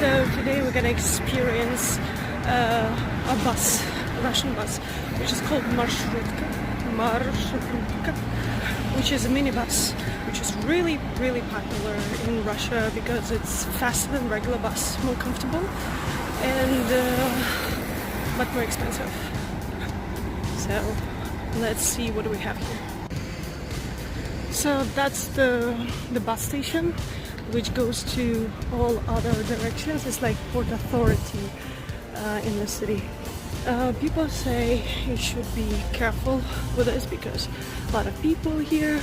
So today we're gonna experience a bus, a Russian bus, which is called marshrutka, which is a minibus, which is really popular in Russia because it's faster than regular bus, more comfortable, and but more expensive. So let's see what we have here. So that's the bus station, which goes to all other directions. It's like Port Authority in the city. People say you should be careful with this because a lot of people here,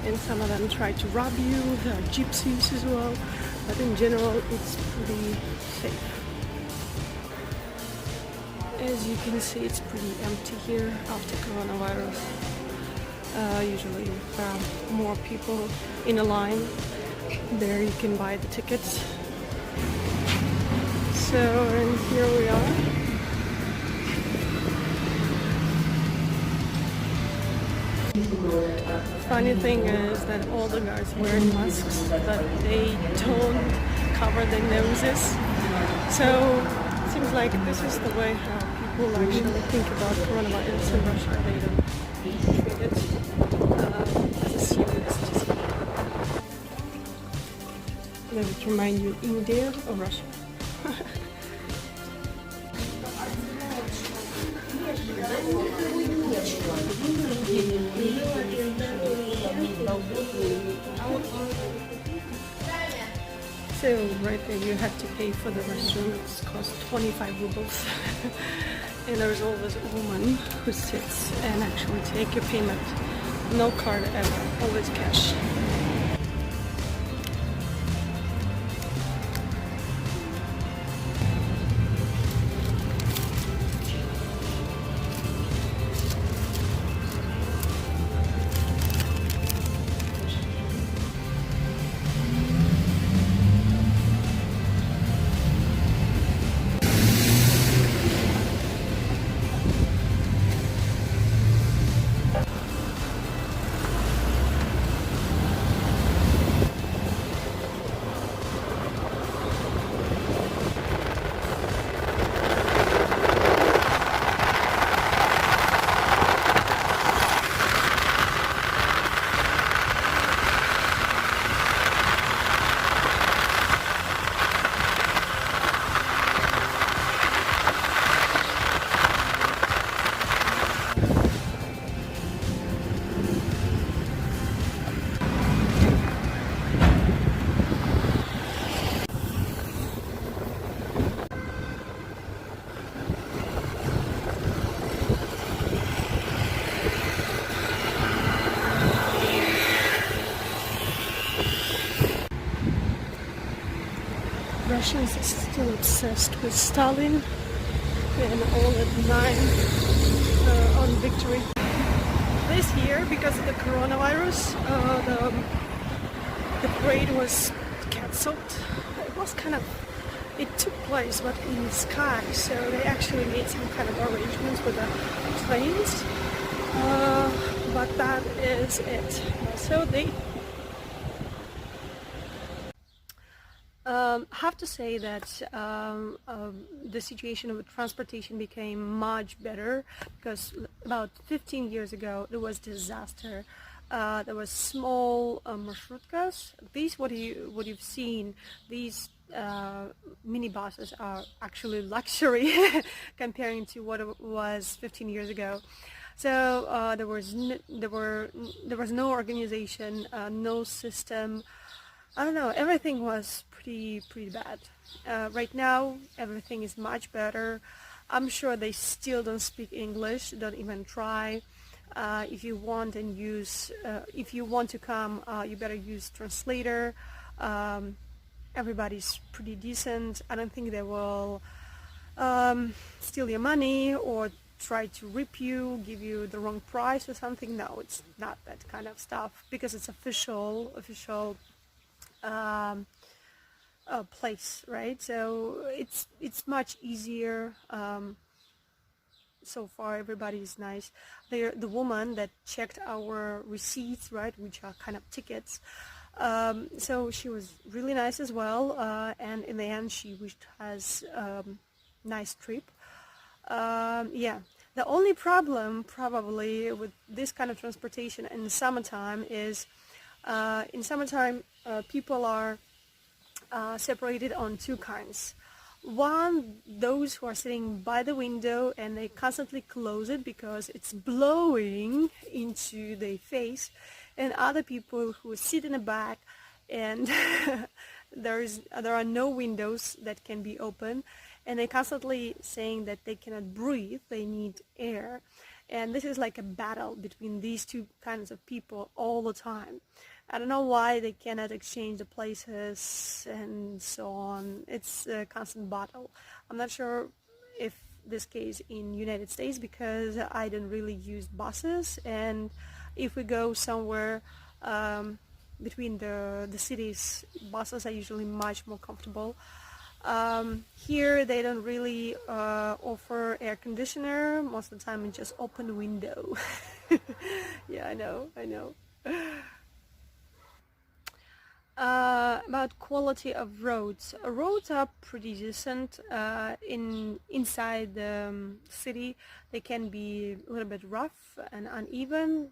and some of them try to rob you. There are gypsies as well, but in general it's pretty safe. As you can see, it's pretty empty here after coronavirus. Usually there are more people in a line. There you can buy the tickets. So, and here we are. Funny thing is that all the guys wearing masks, but they don't cover their noses. So it seems like this is the way how people actually think about coronavirus in Russia. They don't treat it as a serious disease. Does it remind you India or Russia? So right there you have to pay for the restroom. It's cost 25 rubles. And there's always a woman who sits and actually take your payment. No card ever, always cash. Russians are still obsessed with Stalin and all admire on victory. This year, because of the coronavirus, the parade was cancelled. It took place but in the sky, so they actually made some kind of arrangements with the planes, but that is it. So they have to say that the situation of transportation became much better because about 15 years ago there was disaster. There was small marshrutkas. These what you've seen, these minibuses are actually luxury comparing to what it was 15 years ago. So there was no organization, no system. I don't know, everything was pretty bad. Right now everything is much better. I'm sure they still don't speak English, don't even try. If you want to come, you better use translator. Everybody's pretty decent. I don't think they will steal your money or try to rip you, give you the wrong price or something. No, it's not that kind of stuff because it's official place, right? So it's much easier. So far everybody is nice. The woman that checked our receipts, right, which are kind of tickets, So she was really nice as well, and in the end she wished us nice trip. Yeah, the only problem probably with this kind of transportation in the summertime is in summertime people are separated on two kinds. One, those who are sitting by the window and they constantly close it because it's blowing into their face, and other people who sit in the back and there are no windows that can be open, and they're constantly saying that they cannot breathe, they need air. And this is like a battle between these two kinds of people all the time. I don't know why they cannot exchange the places and so on. It's a constant battle. I'm not sure if this case in United States because I don't really use buses, and if we go somewhere between the cities, buses are usually much more comfortable. Here they don't really offer air conditioner. Most of the time it's just open window. Yeah, I know. About quality of roads. Roads are pretty decent. Inside the city, they can be a little bit rough and uneven,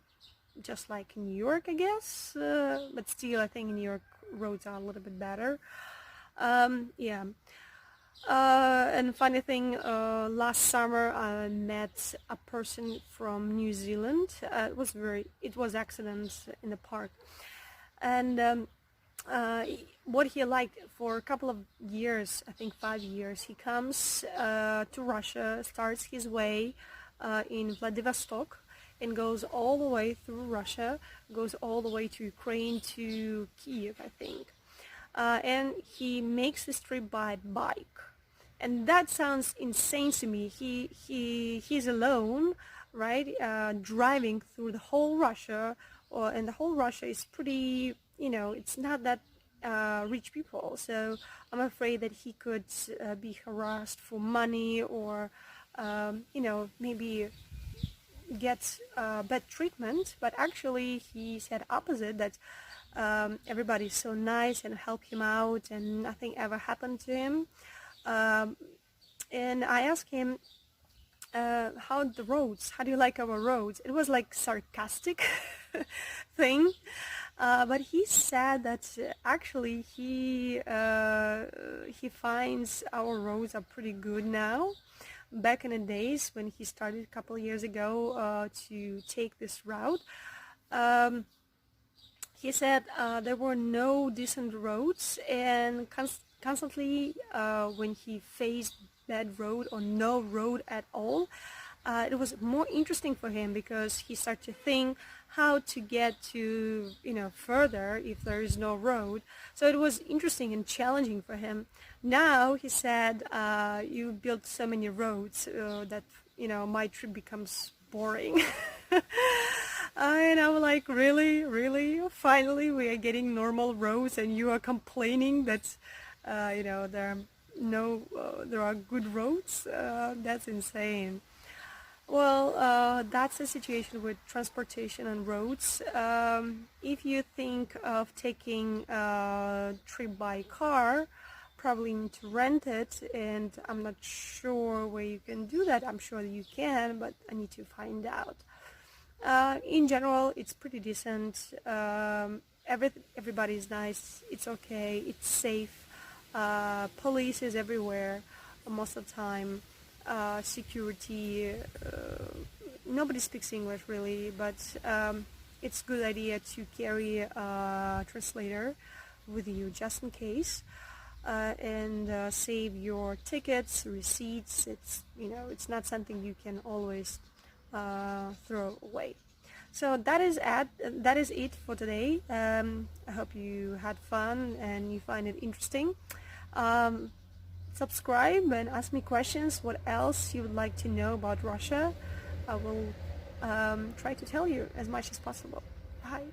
just like in New York, I guess. But still, I think in New York roads are a little bit better. Yeah. And funny thing, last summer I met a person from New Zealand. It was accident in the park, and what he liked for a couple of years, I think 5 years, he comes to Russia, starts his way in Vladivostok, and goes all the way through Russia, goes all the way to Ukraine, to Kiev, I think. And he makes this trip by bike. And that sounds insane to me. He's alone, right? Driving through the whole Russia, and the whole Russia is pretty, it's not that rich people. So I'm afraid that he could be harassed for money, or, maybe get bad treatment. But actually he said opposite, that everybody's so nice and help him out, and nothing ever happened to him. And I asked him, how the roads, how do you like our roads? It was like sarcastic thing, but he said that actually he finds our roads are pretty good now. Back in the days when he started a couple of years ago to take this route, he said there were no decent roads, and constantly when he faced bad road or no road at all, it was more interesting for him, because he started to think how to get to further if there is no road. So it was interesting and challenging for him. Now he said, you built so many roads that my trip becomes boring. And I'm like, really? Finally we are getting normal roads, and you are complaining that there are good roads? That's insane. Well, that's the situation with transportation and roads. If you think of taking a trip by car, probably need to rent it, and I'm not sure where you can do that. I'm sure you can, but I need to find out. In general, it's pretty decent. Everybody's nice. It's okay. It's safe. Police is everywhere most of the time. Security. Nobody speaks English really, but it's a good idea to carry a translator with you just in case, and save your tickets, receipts. It's not something you can always throw away. So that is it for today. I hope you had fun and you find it interesting. Subscribe and ask me questions. What else you would like to know about Russia? I will try to tell you as much as possible. Bye.